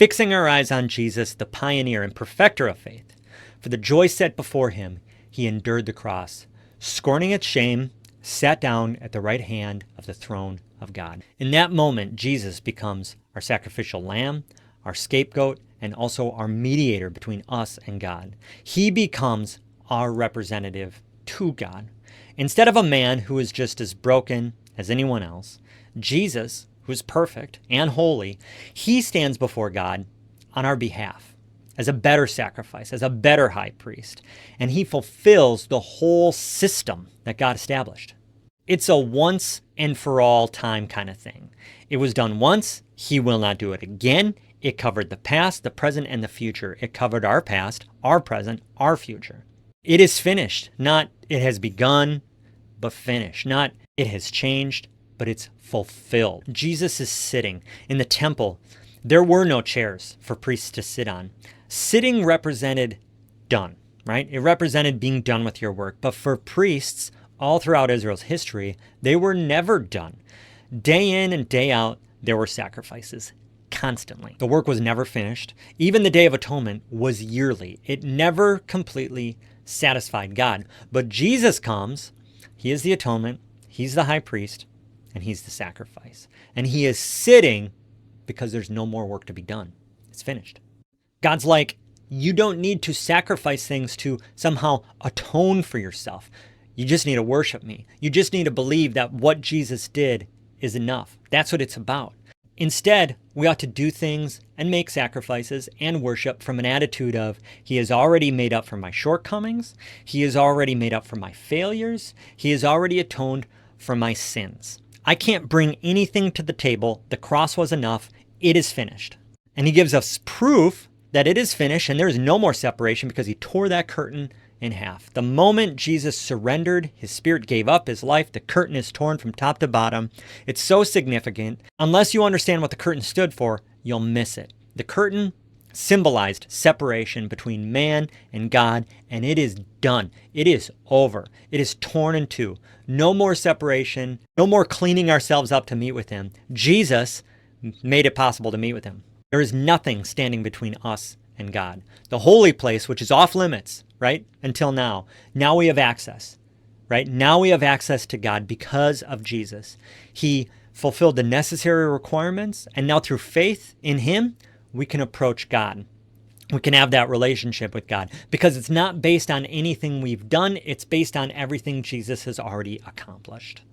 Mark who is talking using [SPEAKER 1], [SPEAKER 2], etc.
[SPEAKER 1] fixing our eyes on Jesus, the pioneer and perfecter of faith. For the joy set before him, he endured the cross, scorning its shame, sat down at the right hand of the throne of God. In that moment, Jesus becomes our sacrificial lamb, our scapegoat, and also our mediator between us and God. He becomes our representative to God. Instead of a man who is just as broken as anyone else, Jesus, who is perfect and holy, he stands before God on our behalf as a better sacrifice, as a better high priest, and he fulfills the whole system that God established. It's a once and for all time kind of thing. It was done once, he will not do it again. It covered the past, the present, and the future. It covered our past, our present, our future. It is finished, not it has begun, but finished. Not it has changed, but it's fulfilled. Jesus is sitting in the temple. There were no chairs for priests to sit on. Sitting represented done, right? It represented being done with your work. But for priests, all throughout Israel's history, they were never done. Day in and day out, there were sacrifices constantly. The work was never finished. Even the Day of Atonement was yearly. It never completely satisfied God. But Jesus comes, he is the atonement, he's the high priest, and he's the sacrifice. And he is sitting because there's no more work to be done. It's finished. God's like, you don't need to sacrifice things to somehow atone for yourself. You just need to worship me. You just need to believe that what Jesus did is enough. That's what it's about. Instead, we ought to do things and make sacrifices and worship from an attitude of, he has already made up for my shortcomings. He has already made up for my failures. He has already atoned for my sins. I can't bring anything to the table. The cross was enough. It is finished. And he gives us proof that it is finished and there is no more separation because he tore that curtain in half. The moment Jesus surrendered, his spirit gave up his life, the curtain is torn from top to bottom. It's so significant. Unless you understand what the curtain stood for, you'll miss it. The curtain symbolized separation between man and God, and it is done. It is over. It is torn in two. No more separation. No more cleaning ourselves up to meet with him. Jesus made it possible to meet with him. There is nothing standing between us and God. The holy place, which is off limits, right? Until now. Now we have access, right? Now we have access to God because of Jesus. He fulfilled the necessary requirements, and now through faith in him, we can approach God. We can have that relationship with God because it's not based on anything we've done. It's based on everything Jesus has already accomplished.